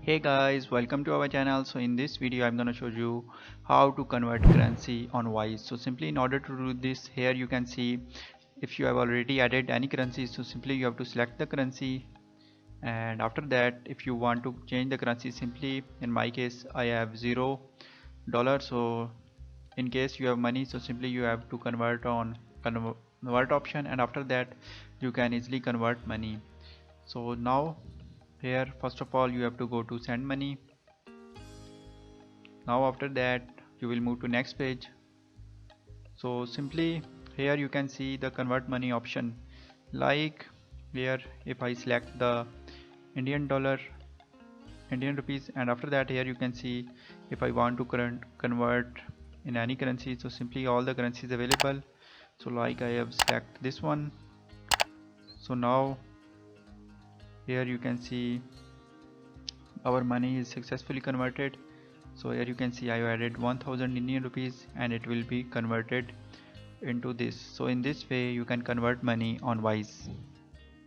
Hey guys, welcome to our channel. So in this video I'm gonna show you how to convert currency on Wise. So simply in order to do this, here you can see if you have already added any currency, so simply you have to select the currency, and after that if you want to change the currency, simply in my case I have $0. So in case you have money, so simply you have to convert on convert option, and after that you can easily convert money. So now here first of all you have to go to send money. Now after that you will move to next page. So simply here you can see the convert money option, like here if I select the Indian dollar, Indian rupees, and after that here you can see if I want to convert in any currency, so simply all the currencies available. So like I have select this one. So now here you can see our money is successfully converted. So here you can see I added 1000 Indian rupees and it will be converted into this. So in this way you can convert money on Wise.